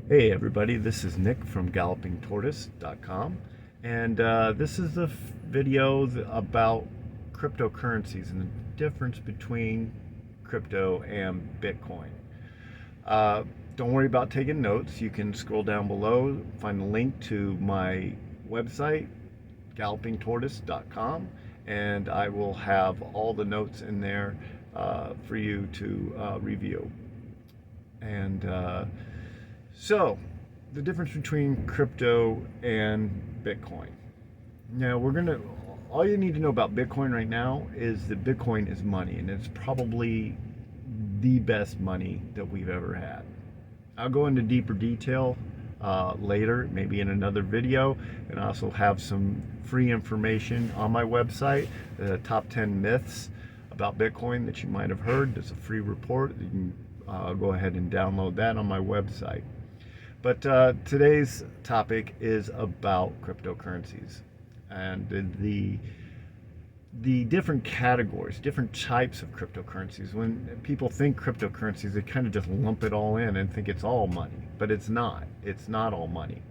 Hey everybody, this is Nick from gallopingtortoise.com, and this is a video about cryptocurrencies and the difference between crypto and Bitcoin. Uh, don't worry about taking notes. You can scroll down below, find the link to my website, gallopingtortoise.com, and I will have all the notes in there for you to review. And so, the difference between crypto and Bitcoin. Now, all you need to know about Bitcoin right now is that Bitcoin is money, and it's probably the best money that we've ever had. I'll go into deeper detail later, maybe in another video, and I also have some free information on my website, the top 10 myths about Bitcoin that you might have heard. There's a free report. You can go ahead and download that on my website. But today's topic is about cryptocurrencies and the different categories, different types of cryptocurrencies. When people think cryptocurrencies, they kind of just lump it all in and think it's all money, but it's not. It's not all money.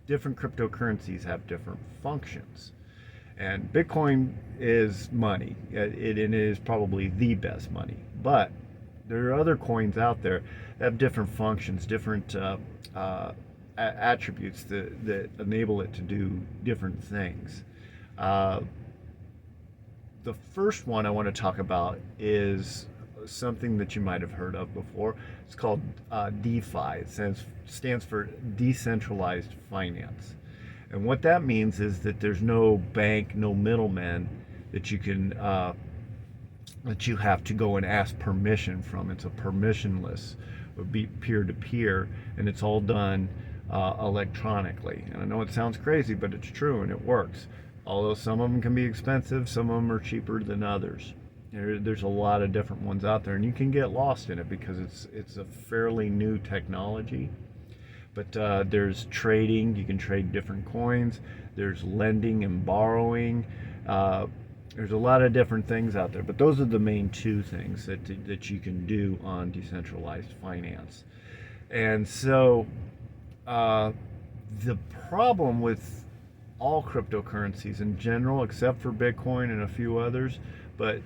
Different cryptocurrencies have different functions. And Bitcoin is money. It is probably the best money. But there are other coins out there that have different functions, different attributes that enable it to do different things. The first one I want to talk about is something that you might have heard of before. It's called DeFi. It stands for decentralized finance. And what that means is that there's no bank, no middleman that you can that you have to go and ask permission from. It's a permissionless, it would be peer-to-peer, and it's all done electronically. And I know it sounds crazy, but it's true and it works. Although some of them can be expensive, some of them are cheaper than others. There's a lot of different ones out there, and you can get lost in it because it's a fairly new technology. But there's trading. You can trade different coins. There's lending and borrowing. There's a lot of different things out there, but those are the main two things that you can do on decentralized finance. And so the problem with all cryptocurrencies in general, except for Bitcoin and a few others, but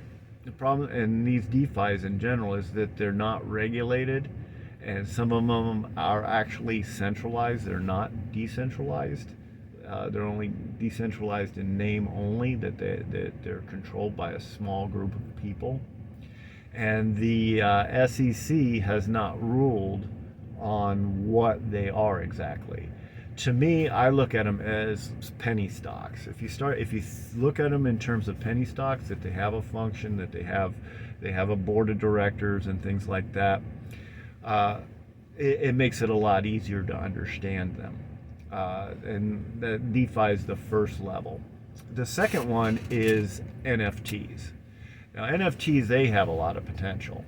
the problem in these DeFis in general is that they're not regulated, and some of them are actually centralized. They're not decentralized. They're only decentralized in name only, that they're controlled by a small group of people. And the SEC has not ruled on what they are exactly. To me, I look at them as penny stocks. If you look at them in terms of penny stocks, that they have a function, that they have a board of directors and things like that, it makes it a lot easier to understand them. And the DeFi is the first level. The second one is NFTs. Now, NFTs, they have a lot of potential.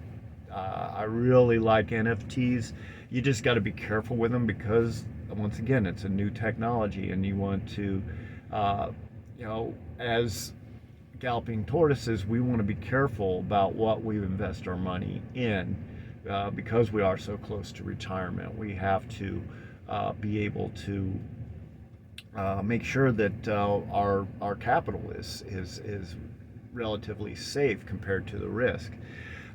I really like NFTs. You just got to be careful with them because, once again, it's a new technology, and you want to, as galloping tortoises, we want to be careful about what we invest our money in because we are so close to retirement. We have to be able to make sure that our capital is relatively safe compared to the risk.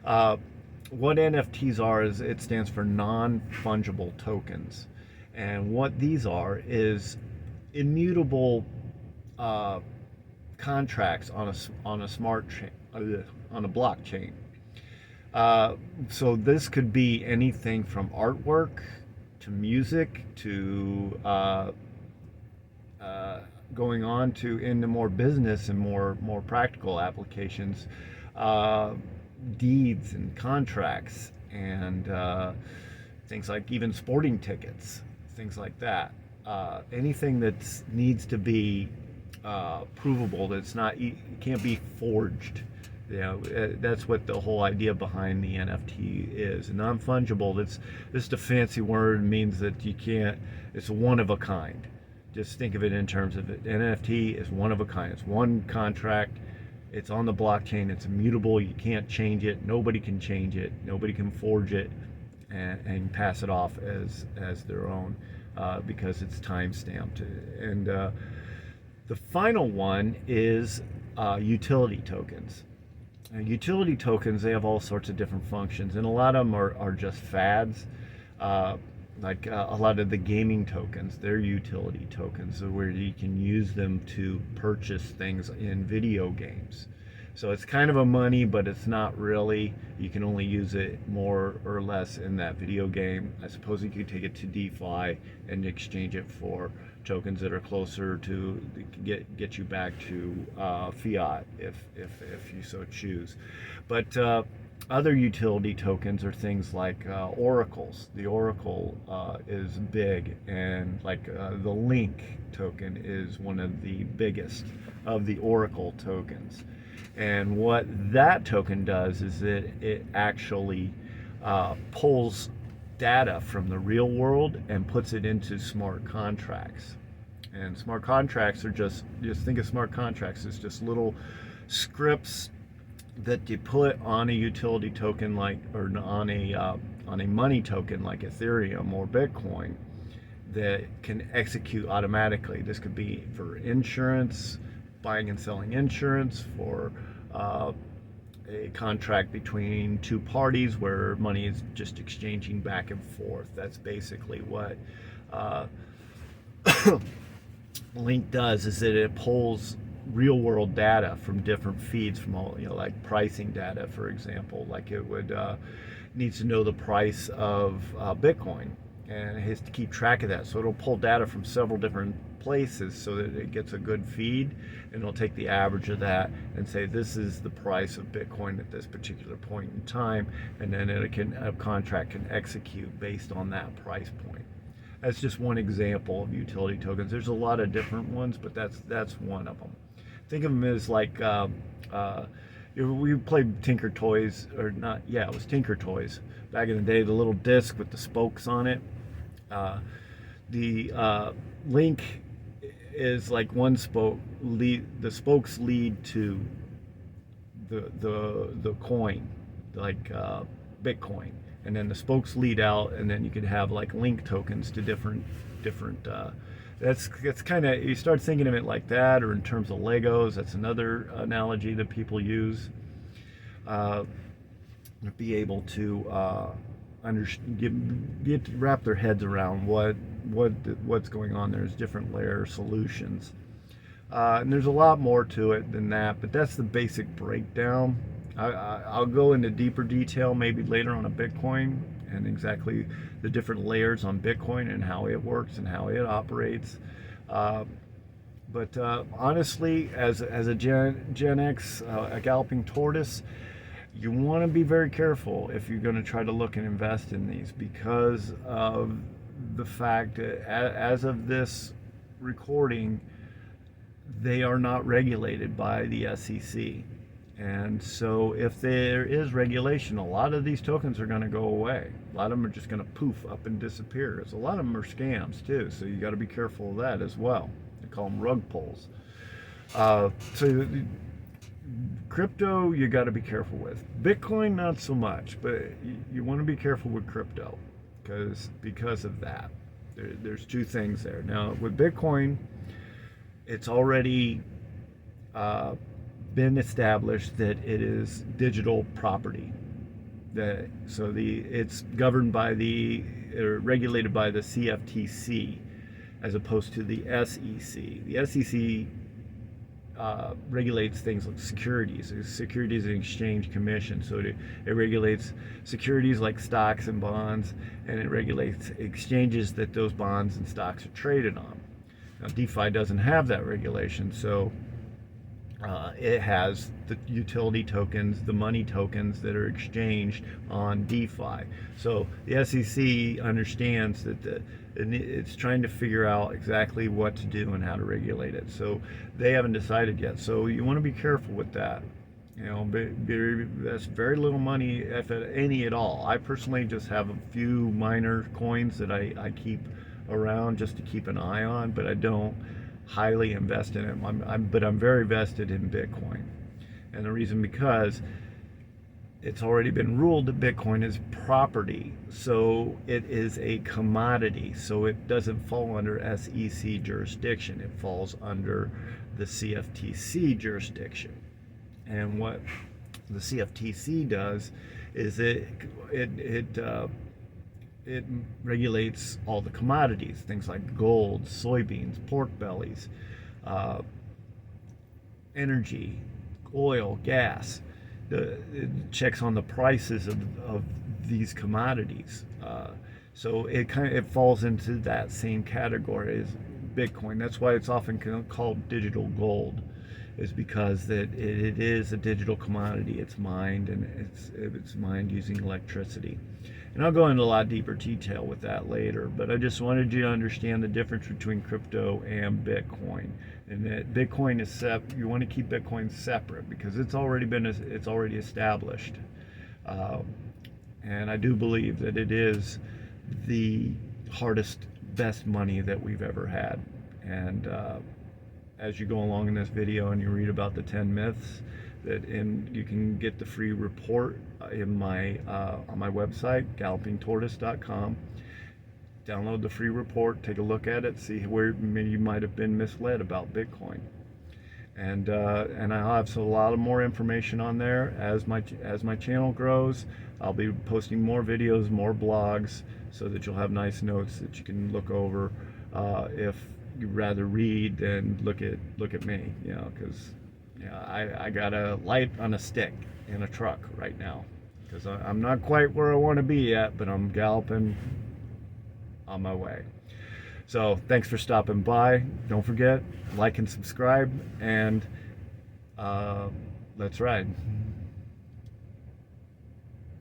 What NFTs are is it stands for non-fungible tokens, and what these are is immutable contracts on a smart chain, on a blockchain. So this could be anything from artwork to music to going on to into more business and more practical applications, deeds and contracts and things like even sporting tickets, things like that. Anything that needs to be provable, it can't be forged. That's what the whole idea behind the NFT is. Non-fungible, that's just a fancy word, means that you can't, it's one of a kind. Just think of it in terms of it. NFT is one of a kind. It's one contract. It's on the blockchain. It's immutable. You can't change it. Nobody can change it. Nobody can forge it. and pass it off as their own because it's time stamped. And the final one is utility tokens. Utility tokens, they have all sorts of different functions, and a lot of them are just fads. A lot of the gaming tokens, they're utility tokens, so where you can use them to purchase things in video games. So it's kind of a money, but it's not really. You can only use it more or less in that video game. I suppose you could take it to DeFi and exchange it for tokens that are closer to get you back to fiat if you so choose. But other utility tokens are things like oracles. The oracle is big, and like the Link token is one of the biggest of the oracle tokens. And what that token does is that it actually pulls data from the real world and puts it into smart contracts. And smart contracts are just think of smart contracts as just little scripts that you put on a utility token or on a money token like Ethereum or Bitcoin that can execute automatically. This could be for insurance, buying and selling insurance, for a contract between two parties where money is just exchanging back and forth. That's basically what Link does, is that it pulls real world data from different feeds, from all, like pricing data, for example. Like it would needs to know the price of Bitcoin, and it has to keep track of that. So it'll pull data from several different places so that it gets a good feed, and it'll take the average of that and say this is the price of Bitcoin at this particular point in time, and then a contract can execute based on that price point. That's just one example of utility tokens. There's a lot of different ones, but that's one of them. Think of them as like we played Tinker Toys, or not? Yeah, it was Tinker Toys back in the day. The little disc with the spokes on it. The Link is like one spoke. The spokes lead to the coin, like Bitcoin, and then the spokes lead out, and then you could have like Link tokens to different. That's kind of, you start thinking of it like that, or in terms of Legos. That's another analogy that people use. Be able to wrap their heads around what's going on. There's different layer solutions, and there's a lot more to it than that. But that's the basic breakdown. I'll go into deeper detail maybe later on a Bitcoin and exactly the different layers on Bitcoin and how it works and how it operates. But honestly, as a Gen X, a galloping tortoise, you want to be very careful if you're going to try to look and invest in these, because of the fact that as of this recording, they are not regulated by the SEC. And so if there is regulation, a lot of these tokens are going to go away. A lot of them are just going to poof up and disappear. So a lot of them are scams too, so you got to be careful of that as well. They call them rug pulls. So crypto, you got to be careful with. Bitcoin, not so much, but you want to be careful with crypto because of that. There's two things there. Now with Bitcoin, it's already been established that it is digital property. It's governed by regulated by the CFTC as opposed to the SEC. The SEC regulates things like securities. It's Securities and Exchange Commission. So it regulates securities like stocks and bonds, and it regulates exchanges that those bonds and stocks are traded on. Now DeFi doesn't have that regulation, so it has the utility tokens, the money tokens that are exchanged on DeFi. So the SEC understands that it's trying to figure out exactly what to do and how to regulate it. So they haven't decided yet. So you want to be careful with that. That's very little money, if any at all. I personally just have a few minor coins that I keep around just to keep an eye on, but I don't highly invest in it. But I'm very vested in Bitcoin, and the reason because it's already been ruled that Bitcoin is property. So it is a commodity. So it doesn't fall under SEC jurisdiction. It falls under the CFTC jurisdiction. And what the CFTC does is it regulates all the commodities, things like gold, soybeans, pork bellies, energy, oil, gas. It checks on the prices of these commodities. So it falls into that same category as Bitcoin. That's why it's often called digital gold, is because that it is a digital commodity. It's mined, and it's mined using electricity. And I'll go into a lot deeper detail with that later, but I just wanted you to understand the difference between crypto and Bitcoin, and that Bitcoin is you want to keep Bitcoin separate because it's already established. And I do believe that it is the hardest, best money that we've ever had. And as you go along in this video and you read about the 10 myths, you can get the free report on my website, gallopingtortoise.com. Download the free report, take a look at it, see where maybe you might have been misled about Bitcoin. And I'll have a lot of more information on there as my channel grows. I'll be posting more videos, more blogs, so that you'll have nice notes that you can look over if you'd rather read than look at me, because I got a light on a stick in a truck right now, because I'm not quite where I want to be yet, but I'm galloping on my way. So thanks for stopping by. Don't forget, like and subscribe, and let's ride.